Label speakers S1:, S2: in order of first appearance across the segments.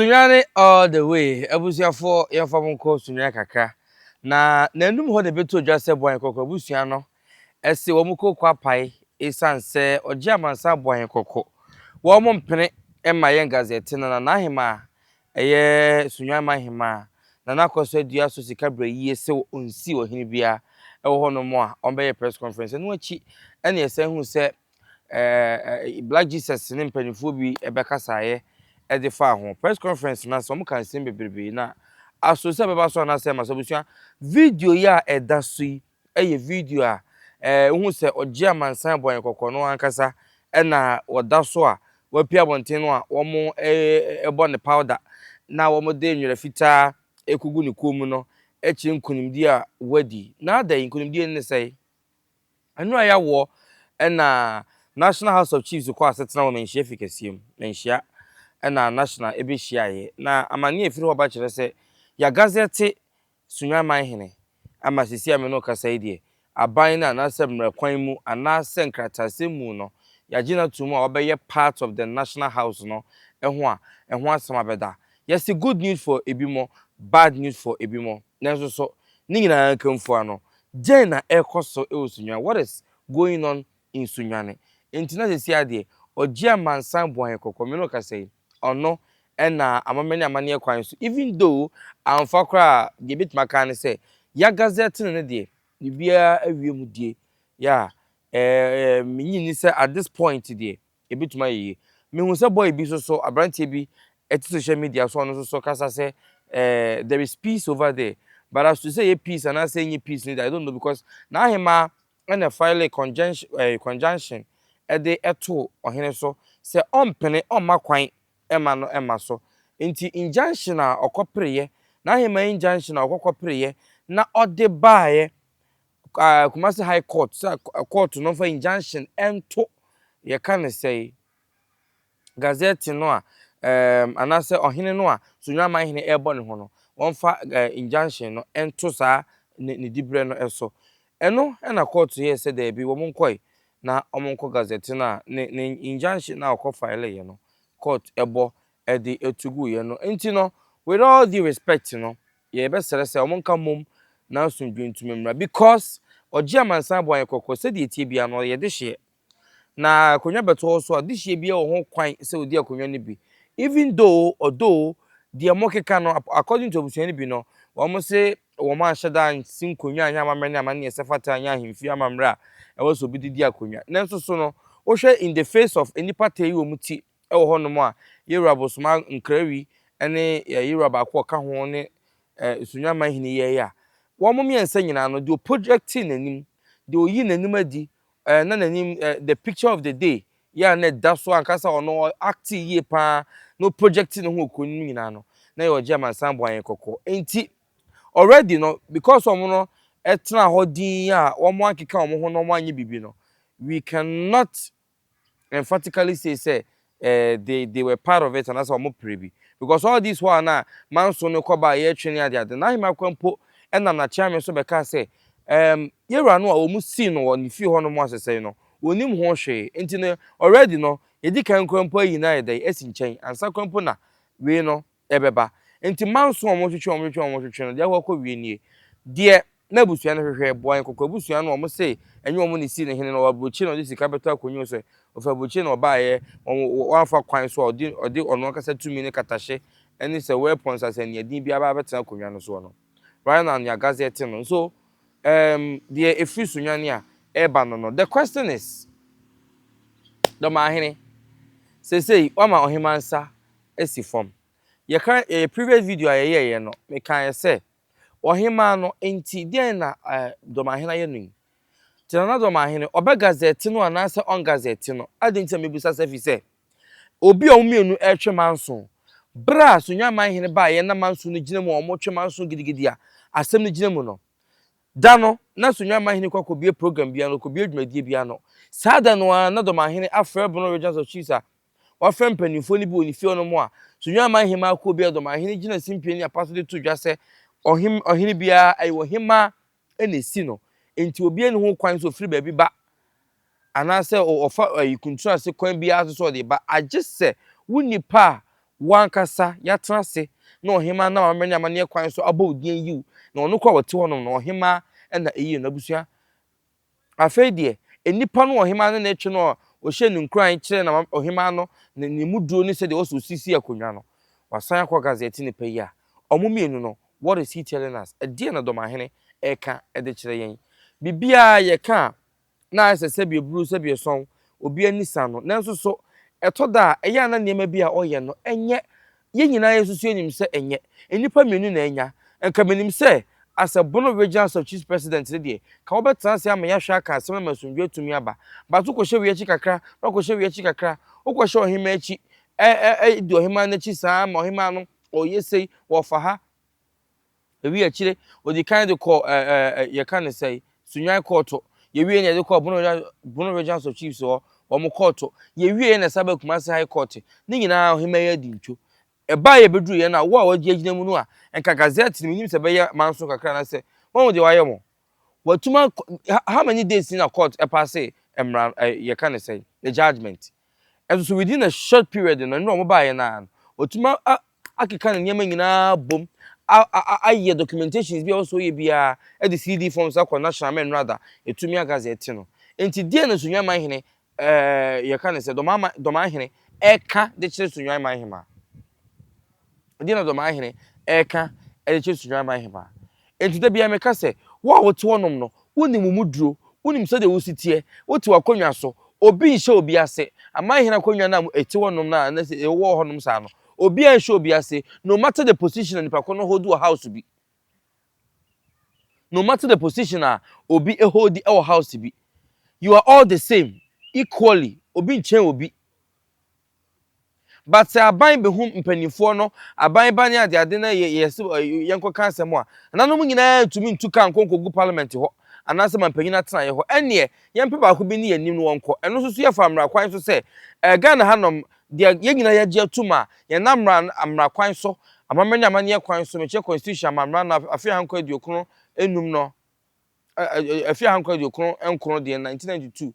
S1: Sunyani all the way. Ebusia for yefam ko sunya kakra. Na nanum ho de beto dwa se boan kokko busia no. Ese wo mu kokko apai esan se oje amansa boan kokko. Wo mo mpene ema yen gazette na hima eye sunya mahima na nakoso adua so sika bra yie se onsi ohini bia ewo ho no mo a onbeye press conference no achi ene ese hu se Black Jesus ne mpanifo bi ebekasaye ede fa ho press conference na so mo kan sim bebrebe na aso se beba so na se ma so busua video ya edaso yi eye video a hu se oje amansan boan kokko no ankasa na woda so a wapia bonten no a wo mo ebo ne powder na wo mo de nwere fita ekugu ne komu no echi nkunimdi a wadi na da nkunimdi ne sai anu aya wo na National House of Chiefs ko asetena wo menhia fikasiem menhia na national ebe hia na amane efiri ho ba kire se ya gazette sunyaman hene ama sisi ameno kasa ide aban na anasem mrakwan mu anase nkratase mu no ya gina tumu a obeye part of the National House no eho asema beda yes good news for ebimo bad news for ebimo nenso so ni nyina kamfu ano jena ekoso e what is going on in Sunyani entina sesi ade ogia mansan boan kokko me no kasa ono na amamani amane kwan so even though amfakra de bit makane say ya gazette ne de bia awiem die ya menyini say at this point de ebituma yi me hu say boy bi so abrantie bi et social media so no so kasa say there is peace over there, but as to say peace and I say peace I don't know because na hima and a file conjunction de eto ohene so say ompene omakwan ema no ema so nti injunction a okopreye na hima injunction a okopreye na ode baaye Kumasi High Court court no for injunction ento ye kan say Gazetted no a anase ohene no a Sunyani hene ebo ne ho no won fa injunction no ento sa ne dibre no eso eno na court here say there bi wo monkoi na omonko Gazetted na ne injunction na okọ file ye no court ebo edi etugu ye no enti no with all the respect no ye be sere se omonka mom na asundwentuma because oje amansan boan kokko se de tie bia no ye de hye na akonya beto so a de hye bia wo ho kwan se odi akonya ne bi even though the mokeka no according to obusuani bi no wo mo se wo ma hyeda sinkonya anya amamene amane ye sefata anya ahemfi amamra e wo so bi didi akonya nenso so no wo hwe in the face of any party wo muti e wo ho no mo a yerabosoma nkrawi ene yeraba akọ ka ho ne Sunyani hini ye ya wo mo miensa nyina no the project nanim the oyi nanim adi na nanim the picture of the day ya na da so ankasa ono act ye pa no project no ho okonim nyina no na ye oje amansan boan kokko enti already no because omo no etna hodin ya wo mo akeka omo ho no mo anye bibi no we cannot emphatically say they were part of it and that's omo prebi because all this one na man so no koba ye twene ade na hima kwampo enam na chairman so be ka say yewra no a omu si no wo ne fi ho no mo asesei no onim ho hwe enti no already no yedi kan kwampo yi na yedai esi nchen ansa kwampo na we no ebeba enti man so omo twetwe no de akọ wie nie de na busua no hwehwe boan kokko busua no omo say enye omo ne si ne hene no wabuchi no de sika beto akonyo so ofa buchi no baaye wan fa kwan so odi ono kasa tumi ne katashe eni se weapons as eni edin bia ba betena konwa no so no right now ya Gazetted no so the efri Sunyani a eba no the question is do ma hene say o ma ohimansa esi form ye kan previous video ye no me kan say ohima no enti den na do ma hene ye no Tina do ma hene oba Gazetted no anase on Gazetted no adinti mebusa se fi se obi o mienu etwe manso bra Sunyani hene ba ye na manso no gina mu o mo twe manso gidigidi a asem no gina mu no dano na Sunyani hene kwakọ bie program bia no ko bie dwumadie bia no sada no na do ma hene afre bono regions of chiefs a wa frem panifo ni bi oni fi ono mo a Sunyani hene akọ bia do ma hene gina simpie ni apaso de to dwa se ohene bia ai wo hema enesi no enti obi eni ho kwan so free ba bi ba anase ofa ikuntu ase kwan bia so de ba agye se wunipa wankasa yatrase na ohima na amanya amane kwan so aba odin yiw na ono kwa wote hono na ohima na eyi na busua afei de enipa no ohima na etwe no o hye nkran kire na ohima no ne muduro ni se de oso sisi akonwa no wasan akwa gazette ni peyi a omumienu no what is he telling us e na domahene eka de kire yen bibia ye ka na asese bi buru se bi son obi anisa no nanso so etoda eya na niema bi a oye no enye ye nyina yesusu enim se enye enipa mienu na enya enka menim se as a bono regional chief president de ka obetan se ama ya hwa aka asem masundwe tumi aba ba to ko hye wi achi kakra ba ko hye wi achi kakra wo ko hye ohima achi di ohima na achi saa ma ohima no oyesei wo fa ha ewi achire odi kan de ko ye kan ne sei Sunyani court ye wi ne de ko bono regional chief so wo mo court ye wi ne sabe kumase high court ni nyina ohima ya di ntwo eba ye bedru ye na wo a wagi agina mu no a enka gazette ni nim se be ye manso kakra na se won de waye mo watuma how many days in a court e pass emra ye kan say the judgment and so within a short period no no mo ba ye na watuma akeka ne nyema nyina bom aye documentations bi also ye bia e the CD forms akwa national men rather etumi gazette no enti die na Sunyani manhene ye kan say domahene eka de kire Sunyani manhema di na domahene eka de kire Sunyani manhema enti da bia meka se wo a wote wonom no wonim muduro wonim se de wositie wote wakonwa so obi nhye obi ase amahene akonwa na eti wonom na se wo honom sa no obi nhye obi ase no matter the position and nipa kono hold house bi no matter the position obi hold our house bi you are all the same equally obi nchen obi but aban be hum mpanifo no aban ba ne ade na yesi yenko kansem a nanom nyina tumi ntuka nkonkogu parliament ho anase mampanyina atena ye ho ene yempe ba ko bi ne yanim no wonko eno so ye fa amra kwan so se Ghana hanom de ye nyina ye gye atuma ye na amra kwan so amamanya amane kwan so meche constitution amamra na afi hanko adiokron enum no afi hanko adiokron enkron de 1992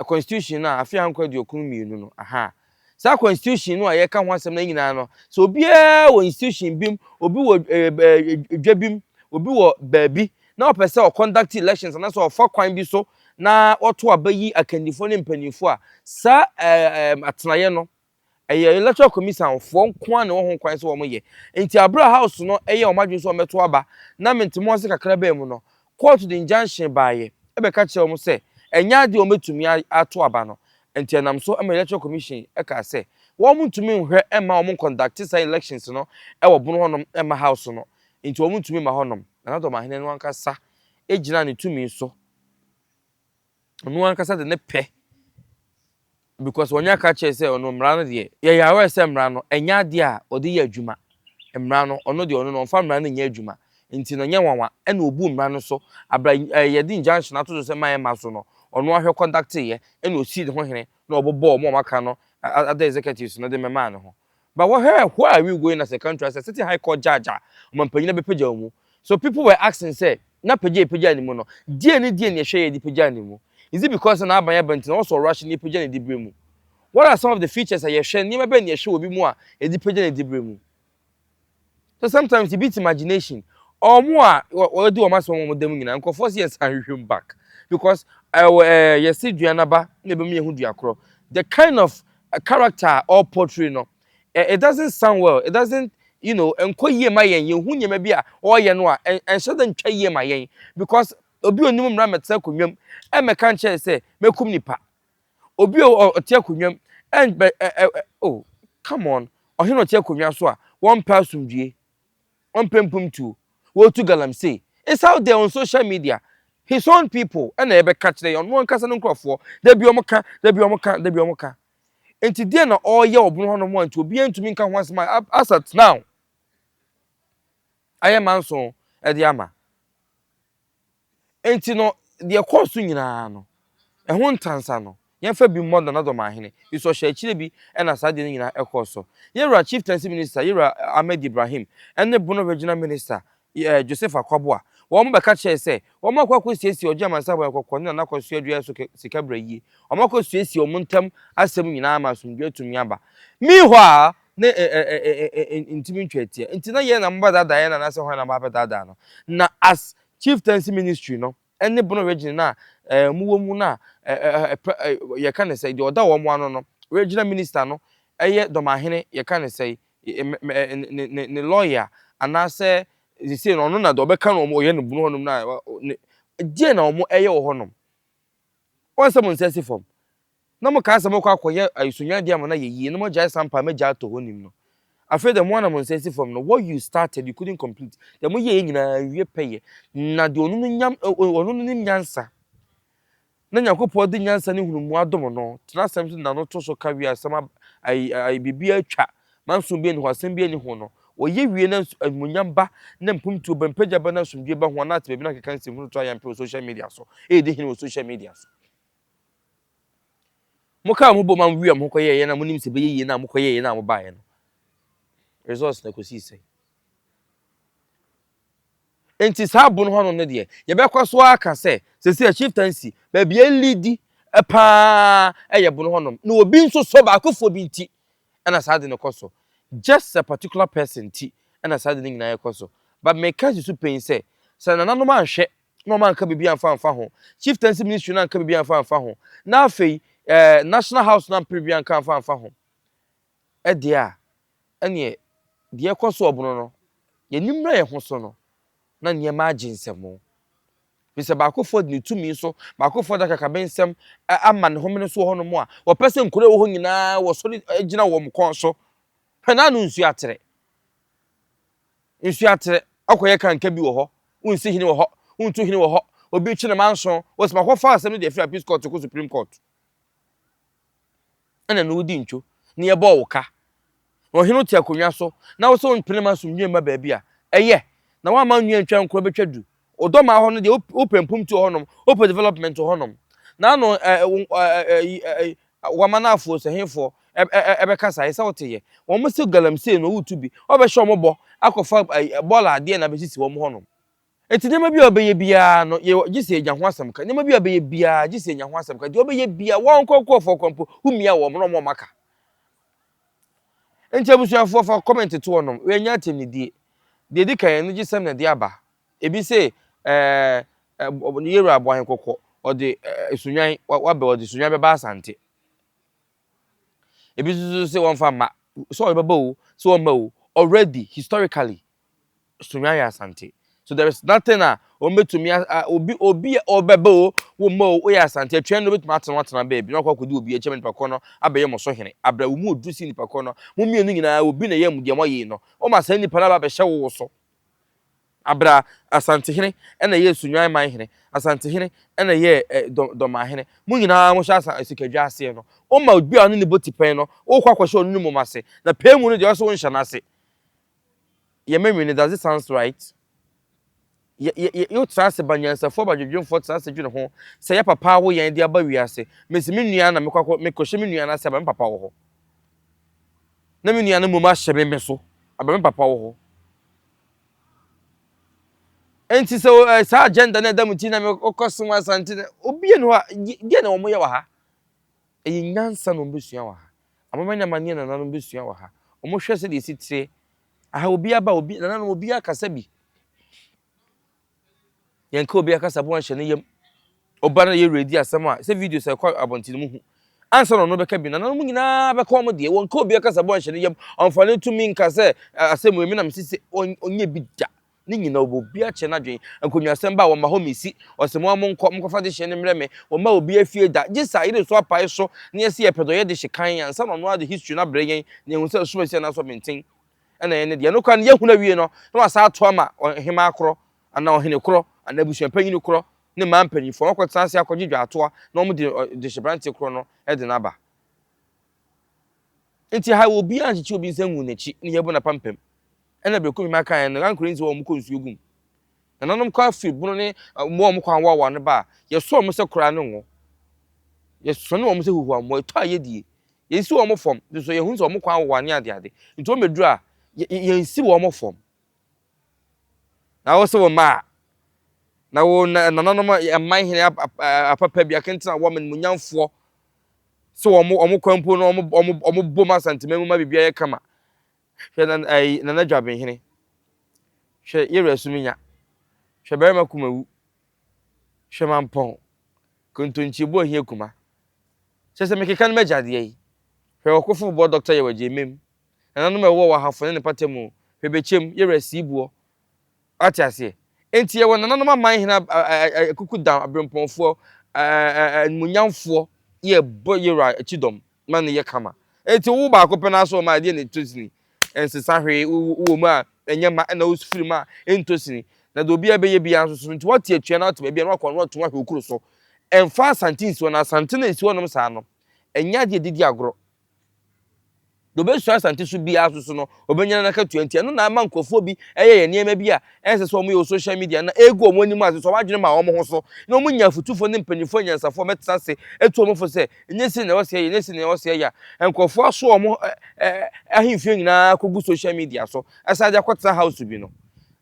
S1: constitution na afi hanko adiokron mienu no aha sa constitution no aye ka ho asem na nyina no so obi wo institution bim obi wo dwabim obi wo baabi na opese o conduct elections na so ofa kwan bi so na oto abayi akandifo ne mpanifo a sa atenaye no electoral commission fo nko an wo ho kwan so wo ye enti abra house no eye o madwen so meto aba na mentimo se kakra ba mu no court the injunction baaye ebe ka kire wo se enya de o metumi ato aba no enti anam so electoral commission e ka se wo mutumi nhwe ema wo conduct say elections no e wo bono honom ema house no enti wo mutumi ma honom na do mahene no ankasa ejina ne tumi so no ankasa de ne pe because wonya ka che say ono mra no de ye yawe say mra no enya de a ode ye adwuma mra no ono de ono no fa mra no nya adwuma enti no nya wanwa e na obu mra no so abra ye di injunction ato so say man ma so no ono ahwe conduct ye e na osi de ho hene na obobo mo maka no other executives no de mema no ho but where are we going as a country as a city high court judge omampanyina be pagya mu so people were asking say na pagya ni mu no die ne ye hwe ye di pagya ni mu is it because na abanya bent na also rush ni pagya ni di bremu what are some of the features that you share ni ma be ni hwe obi mu a e di pagya ni di bremu so sometimes it beats imagination omo a we do o maso mo dem nyina nko force yes and hwem back because yes duanaba na be me hu duakro the kind of character or portray no it doesn't sound well it doesn't enko yie ma yen hu nyema bi a o ye no a enhye da ntwa yie ma yen because obi onim mra meta konwam e me kan che say mekum nipa obi o te konwam and oh come on ohino te konwa so a one person due on pempum to wo to galamsey it's out there on social media his own people and ebe catch them on one kasa no nkrofo da bi omoka enti die na all ye obno hono mo anti obi antumi nka ho asema as at now I am anso e de ama enti no de course nyina no e ho ntansa no yemfa bi more than other mahene iso hye akire bi e na sade nyina e course yera chieftaincy minister yera Ahmed Ibrahim ene bono regional minister Joseph Akwabua wo mo be ka che se wo mo akwa kwesiesi ojama nsabo akokko na nakwasu adua so sikabra yi wo mo akwa kwesiesi o montam asem nyina ama asumdua tumi aba mihwa ne intimi ntwetie nti na ye na mba dada ye na se ho na mba dada no na as chieftaincy ministry no ene bono region na muwo mu na ye ka ne say de oda wo mu ano no regional minister no eye domahene ye ka ne say ne lawyer anase say no no na do be ka no mo ye no bunu honum na je na mo eye wo honum won se mo nsesi fom na mo ka se mo kwa akoye Sunyani dia mo na ye yi na mo jai sampa me ja to honim no afraid the one I'm nsesi fom no what you started you couldn't complete the mo ye nyina wie peye na de onu no nyansa na nyakopo de nyansa ne hunu mu adom no trasem na no to so ka wi asem ai bibia atwa manso bi ni ho asem bi ni ho no oye wie na munyamba na mpumtu bempaja ba na sumdwe ba ho na atbe bi na keka nsem hunu to ayam pe social media so de hin social media so muka mu bo man wi am hokoye ye na munim se be ye na mukoye ye na mo ba ye no results na kosi sei enti sabu no hono ne de ye be kwaso aka se se chieftaincy ba bia leadi epa eye bu no hono na obi nso so ba akofo bi nti na saade ne koso just a particular person ti na saade ne nyina ye koso but me ka su pen se nananom anhwe no man ka bibia amfa ho chieftaincy ministry na ka bibia amfa ho na afei national house na bibia amfa ho e de a ene de koso obono no ye nimra ye ho so no na niema aginsemo bisa ba akofo ni tumi so ba akofo da kaka bensem ama ne homene so ho no mo a wo pese nkure wo ho nyina wo so agina wo mkon so hena no nsu atere akoye kanka bi wo ho unsi hini wo ho untu hini wo ho obi twi ne manso wo sema ho fa asem no de free appeal court ko supreme court ana no di ntwo ne ye bo wo ka wo hino ti akonwa so na wo so mpene maso nwiema ba bia eye na wa ma nwia ntwa nkro betwadu odoma ho no de open pum to honom open development to honom na no wa manafo so henfo ebe kasa isa woteye wo mo se galamsey no wutubi obe hye omobo akofa bola ade na besisi wo mo honom eti nema bi obeye bia no ye gise nya ho asem ka nema bi obeye bia gise nya ho asem ka de obeye bia won kokofo kwampo humia wo mo no mo maka enti abusuafo fa comment to honom we nya atem ni di kan no gisem na de aba ebi se yero aboan kokko ode Sunyani wabe ode Sunyani be ba Asante ebi so se won fa ma so be o so won ma o already historically Sunyani Asante so there is nothing o metumi obi obebe o wo ma o ya Asante twen no betumi atena baby no kwakodi obi e cheme nipa no abaye mo so hene abra wo mu odusi nipa no mo mienu nyina obi na ye mu de mo yi no o ma san nipa na ba be hye wo so abra Asante hene ena ye Sunyani man hene Asante hene ena ye doma hene mu nyina mo sha sikadwa ase no o ma obi anu ne botipen no o kwakwahye onu mu mase na pemu no de o so nhya na ase ye memwe does it sounds right you trust banyansa for badwedwem for trust dwene ho se ya papa wo yen de aba wiase mesimi nua na mekohye me nua na se ba papa wo ho na me nua na mu ma hye me so aba me papa wo ho enti so sa agenda na da muti na me okosum Asante obi enu ha die na wo mo ye wa ha nyansa no mbesua wa ha amamanya mane na no mbesua wa ha o mo hwe se de sitire aha obi aba obi na no obi akasa bi yanka obi akasa bo anhye ne yam obara ye ready asem a se video se kwa abontini mu hu ansa no no beka bi na no mu nyina beka omo de wonka obi akasa bo anhye ne yam amfane tumi nka se asem emi na msisi onye bi da ni nyina obi a che na dwen ankonwa asem ba wo ma ho mesi osemo am nkofa de hye ne mreme wo ma obi afie da gisa ire so apai so ne yesi ye pedo ye de hye kan ansa no no ade history na breyen ne hu se so esi na so maintain ana ye ne de no kan ye hu na wie no no asa ato ama hema akro ana ohene kro ana busuampanyin kro ne mampanyin fo okota ase akogidwa atoa na omo de hyebrante kro no e de naba enti ha obi anchichi obi nsanwu nachi ne yebo na pampam ena bekum ma kan no rankro nzi wo mo konsuo gum na nanom kwa fi bunu ne mo mo kwan wawa ne ba ye so mo se kra ne ngo ye so ne wo mo se huhu amo eto ayedie ye nsi wo mo fom so ye hu so mo kwan wawa ne ade nti o meduru a ye nsi wo mo fom na wo se wo ma na wo nanom man hene apapa bia kentina wo men munyamfo so omo kwampo no omo bom Asante memu ma bibia ye kama hwe na na dwaben hene hwe yere suminya hwe bere makumawu hwe mampon kontonchi bo hie kuma sese mekeka no majade yi hwe okofo bo doctor ye waje mem na no me wo wa hafo ne patemu hwe bechem yere sibuo ati ase enti ye wona nanom aman hina kuku da abremponfo munyamfo ye bo yera achidom man ye kama enti wo ba ko pena so ma de ne tosini ensesa hwe wo mu a enyema na usfiri ma entosini na do bia be ye bia nso nti wati atwa na atwa bia na akọ no to hwe okuru so emfa santins wona santena esi wonom sa no enya de didi agoro do be so asante so bia so no obenya na ka 20 no na ama nkofo bi eye niema bi a ense so mo yo social media na egu omo anim ase so wadwene ma omo ho so na omo nya futufo ne mpanifo nyansafo metsa se etu omo fo se nyesi na wose ye nyesi na wose ya nkofo aso omo ahimfie nyina kogu social media so asade akwata house bi no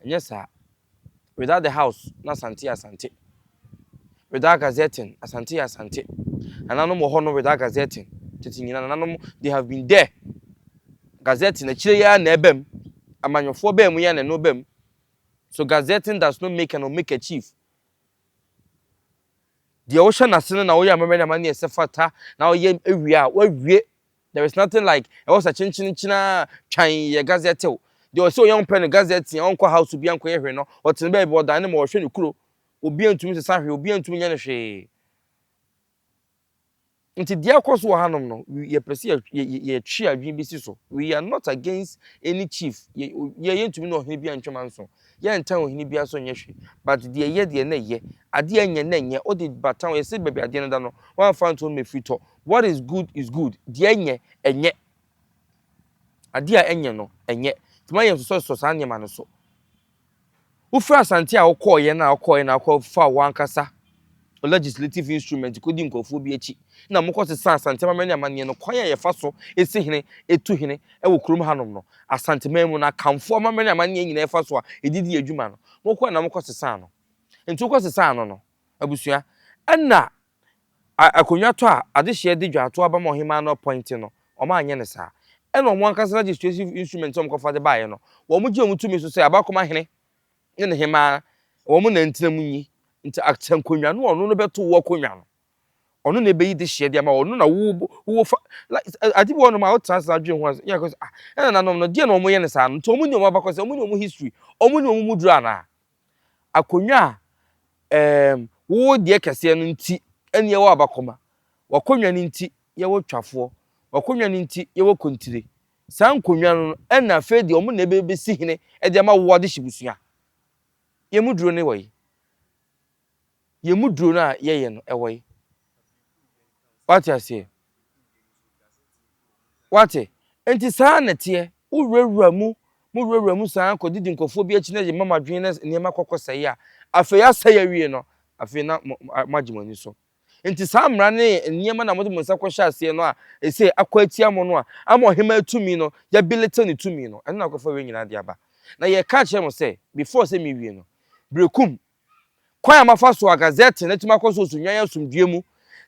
S1: nyesa without the house na asante without gazetting asante anano mo hono without gazetting titi nyina nanom they have been there gazetting na chire ya na ebem amanyofo bem ya na no bem so gazetting does not make and make a chief the ocean asene na oya ameme na mane esefata na oya ewia wawie there is nothing like e was a chinchina twan ye gazette the also young pen gazetting onko house bi anko ye hwe no otin be be odan ne mo hwe ne kuro obi antumi sesa hwe obi antumi nya ne hwe nti dia koso wa hanom no ye pese ye twi adwin bi si so we are not against any chief ye ntumi no hene bi antwema nso ye ntan ohene bi aso nye hwe but de na ye ade anye na nye o de batan ye se bebi ade no da no one fan to me free to what is good de anye enye ade a enye no enye tuma ye so sa anye ma no so wo fra asante a wo koye na akọ fa wankasa legislative instrument kodi nkofo bi achi na mokose sa asante mamani amane no kwan ye fa so esi hene etu hene e wo krum hanom no asante mamu na kamfo mamani amane nyina e fa so a edidi adwuma no mokọ na mokose sa no enti mokose sa no abusua na akonwa to a adehye de dwato aba mo hema no point no o ma anye ne sa e no mo ankasa legislative instrument o mkofa de baaye no wo mo je omutumi so se abakoma hene ne hema wo mo na ntina munyi nti aktankonwa no ono no beto wo konwa no ono na beyi de hye de ma ono na wo adi bo no ma otansa adwen ho ya ko na no de na omo ye ne sa no to omo ni omo abakose omo ni omo history omo ni omo mudura na akonwa wo de kese no nti ene ye wo abakoma wakonwa ni nti ye wo twafo wakonwa ni nti ye wo kontire san konwa no ena fe de omo na be si hene e de ma wo de hibusua ye muduro ne wo ye muduro na ye no ewoy what you say what enti saa nete uwurawura mu saa ko didi nkofo bi achi na je mama dwen na niema kokosai a afi ya sai awie no afi na magimani so enti saa mra ne niema na modum nsa kwhya ase no a ese akwatia mo no a amo hema atumi no ya bilete ne tumi no eno na kofa we nyina de aba na ye ka che mo say before say mi wie no brekum kwan amafa so agazette na tuma koso Sunyani asumdue mu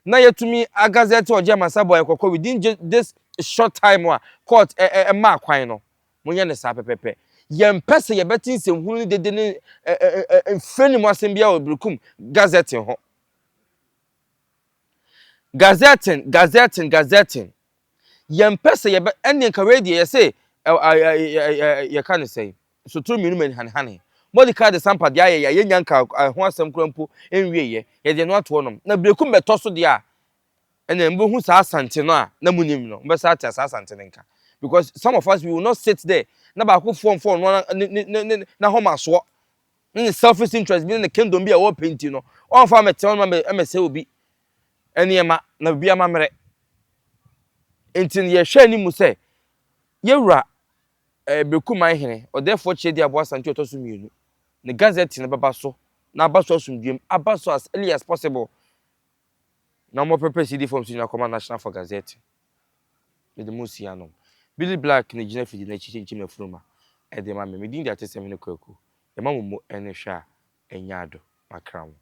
S1: na yetumi agazette oje masabo ekokọ within this short time wa court ma kwan no munye ne sa pepepe yempese ye betin semhunu dede ne mfeni mo asem bia obrukum gazette ho gazetting yempese ye ene ka radio ye say ye kan say so tru minu men han Modika de sampa de aye ye nyanka ho asem krampo enwie ye de no ato nom na brekum beto so de a ene mbo hu sa asante no a na munim no mbe sa ata sa asante nka because some of us we will not sit there na ba ko form no na homa so ne selfish interest bi ne kingdom bi a wo penti no on fa mete on ma se obi ene ma na bia ma mere entin ye hwe ni mu se yewura brekum an hene o therefore chedi abo asante otoso mienu the Gazette na baba so na abaso asumdwem abaso as early as possible na mo prepare CD form senior command national for Gazette with the musiano Billy Black na gina fidi na chichi mafruma e de ma me din de atesem ne kwaku e ma mo ene hwa enya ado makram